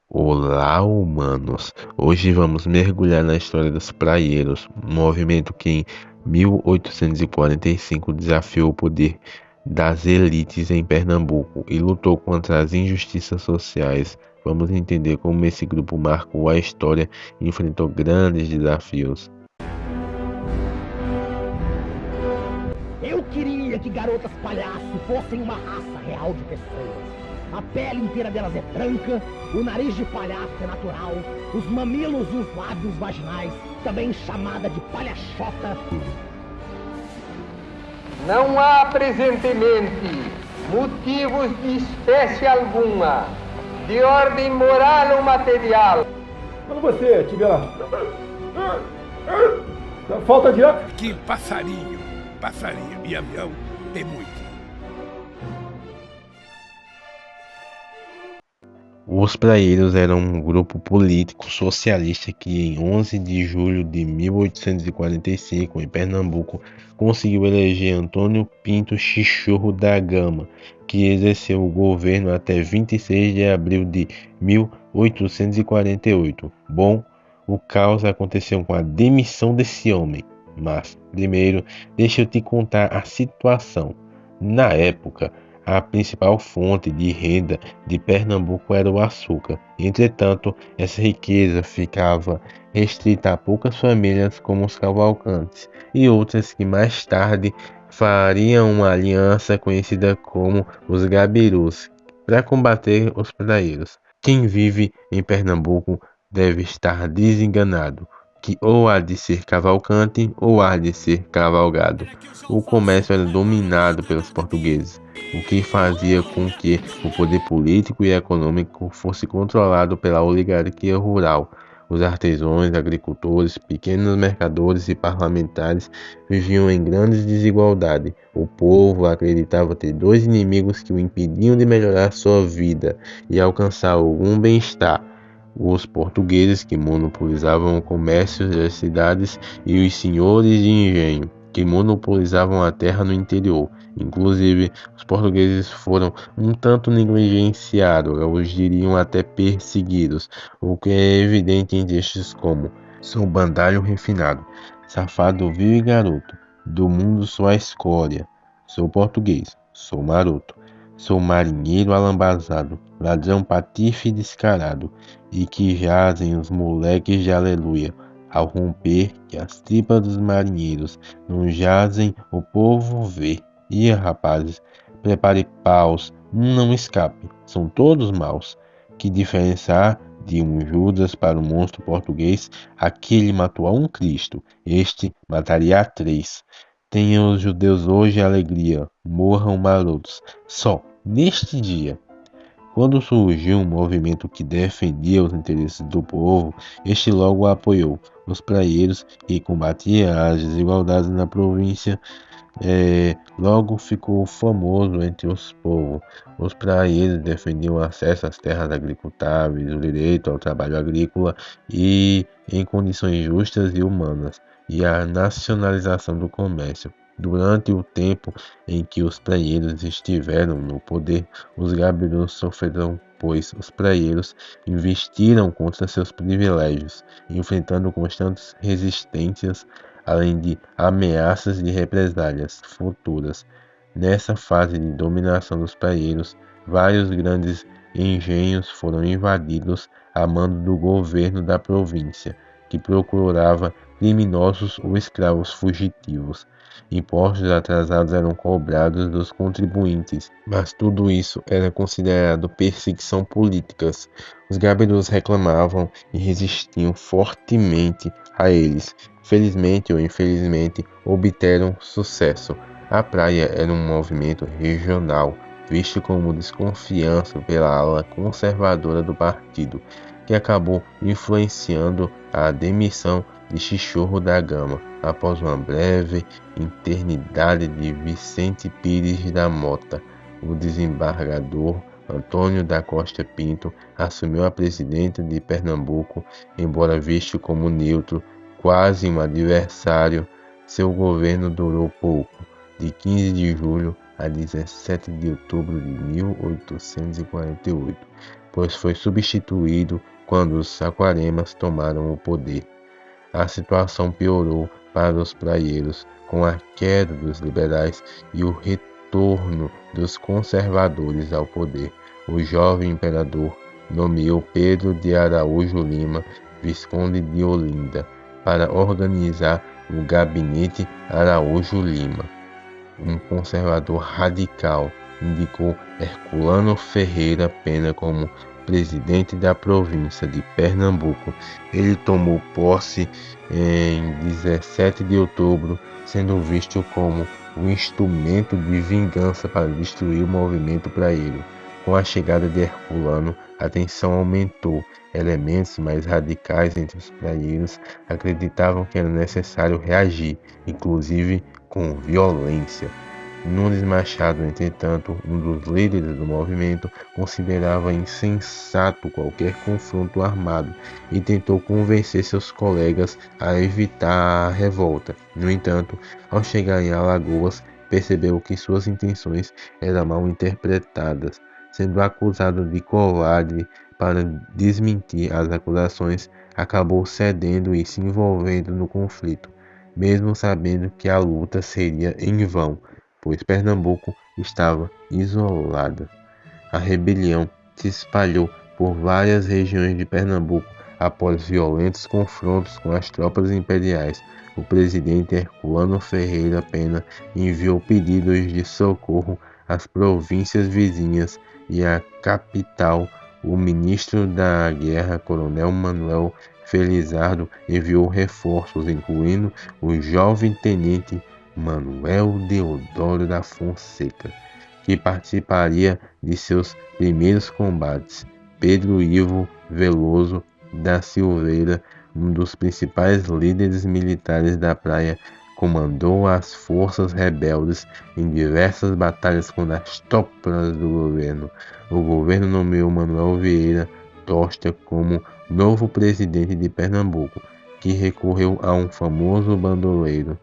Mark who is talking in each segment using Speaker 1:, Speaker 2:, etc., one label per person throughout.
Speaker 1: Olá, humanos! Hoje vamos mergulhar na história dos praieiros, um movimento que em 1845 desafiou o poder das elites em Pernambuco e lutou contra as injustiças sociais. Vamos entender como esse grupo marcou a história e enfrentou grandes desafios.
Speaker 2: Eu queria que garotas palhaço fossem uma raça real de pessoas. A pele inteira delas é branca, o nariz de palhaço é natural, os mamilos e os lábios vaginais, também chamada de palhachota.
Speaker 3: Não há presentemente motivos de espécie alguma, de ordem moral ou material.
Speaker 4: Quando você tiver lá, falta de ar.
Speaker 5: Que passarinho e avião tem muito.
Speaker 1: Os praieiros eram um grupo político socialista que, em 11 de julho de 1845, em Pernambuco, conseguiu eleger Antônio Pinto Chichorro da Gama, que exerceu o governo até 26 de abril de 1848. Bom, o caos aconteceu com a demissão desse homem, mas, primeiro, deixa eu te contar a situação. Na época, a principal fonte de renda de Pernambuco era o açúcar. Entretanto, essa riqueza ficava restrita a poucas famílias como os Cavalcantes e outras que mais tarde fariam uma aliança conhecida como os Gabirus para combater os praieiros. Quem vive em Pernambuco deve estar desenganado, que ou há de ser cavalcante ou há de ser cavalgado. O comércio era dominado pelos portugueses, o que fazia com que o poder político e econômico fosse controlado pela oligarquia rural. Os artesãos, agricultores, pequenos mercadores e parlamentares viviam em grande desigualdade. O povo acreditava ter dois inimigos que o impediam de melhorar sua vida e alcançar algum bem-estar: os portugueses, que monopolizavam o comércio das cidades, e os senhores de engenho, que monopolizavam a terra no interior. Inclusive, os portugueses foram um tanto negligenciados, os diriam até perseguidos, o que é evidente em textos como: sou bandalho refinado, safado vil e garoto, do mundo sou a escória, sou português, sou maroto, sou marinheiro alambazado, ladrão patife descarado, e que jazem os moleques de aleluia, ao romper que as tripas dos marinheiros não jazem, o povo vê. E rapazes, prepare paus, não escape, são todos maus. Que diferença há de um Judas para um monstro português? Aquele matou a um Cristo, este mataria a três. Tenham os judeus hoje alegria, morram marotos. Só neste dia, quando surgiu um movimento que defendia os interesses do povo, este logo o apoiou. Os praieiros, que combatiam as desigualdades na província, logo ficou famoso entre os povos. Os praieiros defendiam o acesso às terras agricultáveis, o direito ao trabalho agrícola e em condições justas e humanas, e a nacionalização do comércio. Durante o tempo em que os praieiros estiveram no poder, os gabirus sofreram, pois os praieiros investiram contra seus privilégios, enfrentando constantes resistências, além de ameaças de represálias futuras. Nessa fase de dominação dos praieiros, vários grandes engenhos foram invadidos a mando do governo da província, que procurava criminosos ou escravos fugitivos. Impostos atrasados eram cobrados dos contribuintes, mas tudo isso era considerado perseguição política. Os gabirus reclamavam e resistiam fortemente a eles. Felizmente ou infelizmente, obtiveram sucesso. A praia era um movimento regional, visto como desconfiança pela ala conservadora do partido, que acabou influenciando a demissão de Chichorro da Gama, após uma breve eternidade de Vicente Pires da Mota. O desembargador Antônio da Costa Pinto assumiu a presidência de Pernambuco, embora visto como neutro, quase um adversário. Seu governo durou pouco, de 15 de julho a 17 de outubro de 1848. pois foi substituído quando os Saquaremas tomaram o poder. A situação piorou para os praieiros com a queda dos liberais e o retorno dos conservadores ao poder. O jovem imperador nomeou Pedro de Araújo Lima, Visconde de Olinda, para organizar o Gabinete Araújo Lima. Um conservador radical indicou Herculano Ferreira Pena como presidente da província de Pernambuco. Ele tomou posse em 17 de outubro, sendo visto como um instrumento de vingança para destruir o movimento praieiro. Com a chegada de Herculano, a tensão aumentou. Elementos mais radicais entre os praieiros acreditavam que era necessário reagir, inclusive com violência. Nunes Machado, entretanto, um dos líderes do movimento, considerava insensato qualquer confronto armado e tentou convencer seus colegas a evitar a revolta. No entanto, ao chegar em Alagoas, percebeu que suas intenções eram mal interpretadas. Sendo acusado de covarde para desmentir as acusações, acabou cedendo e se envolvendo no conflito, mesmo sabendo que a luta seria em vão, pois Pernambuco estava isolada. A rebelião se espalhou por várias regiões de Pernambuco após violentos confrontos com as tropas imperiais. O presidente Herculano Ferreira Pena enviou pedidos de socorro às províncias vizinhas e à capital. O ministro da Guerra, Coronel Manuel Felizardo, enviou reforços, incluindo o jovem tenente Manuel Deodoro da Fonseca, que participaria de seus primeiros combates. Pedro Ivo Veloso da Silveira, um dos principais líderes militares da praia, comandou as forças rebeldes em diversas batalhas contra as tropas do governo. O governo nomeou Manuel Vieira Tosta como novo presidente de Pernambuco, que recorreu a um famoso bandoleiro,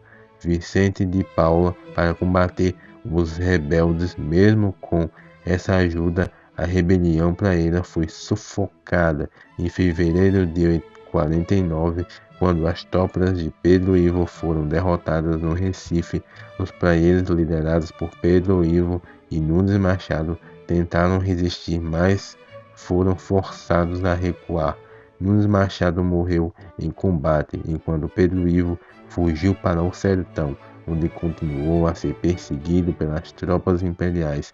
Speaker 1: Vicente de Paula, para combater os rebeldes. Mesmo com essa ajuda, a rebelião praieira foi sufocada em fevereiro de 49, quando as tropas de Pedro Ivo foram derrotadas no Recife. Os praieiros, liderados por Pedro Ivo e Nunes Machado, tentaram resistir, mas foram forçados a recuar. Nunes Machado morreu em combate, enquanto Pedro Ivo fugiu para o sertão, onde continuou a ser perseguido pelas tropas imperiais.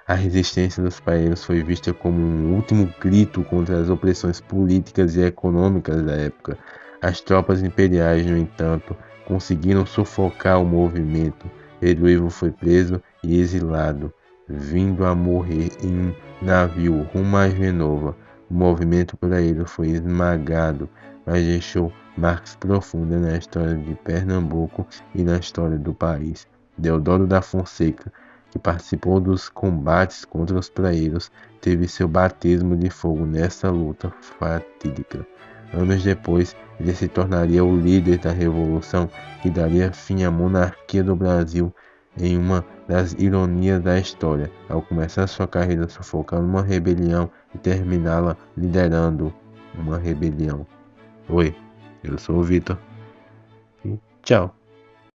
Speaker 1: A resistência dos praieiros foi vista como um último grito contra as opressões políticas e econômicas da época. As tropas imperiais, no entanto, conseguiram sufocar o movimento. Pedro Ivo foi preso e exilado, vindo a morrer em um navio rumo a Genova. O movimento praieiro foi esmagado, mas deixou marcas profundas na história de Pernambuco e na história do país. Deodoro da Fonseca, que participou dos combates contra os praieiros, teve seu batismo de fogo nessa luta fatídica. Anos depois, ele se tornaria o líder da revolução que daria fim à monarquia do Brasil, em uma das ironias da história, ao começar sua carreira sufocando uma rebelião e terminá-la liderando uma rebelião. Oi, eu sou o Vitor e tchau.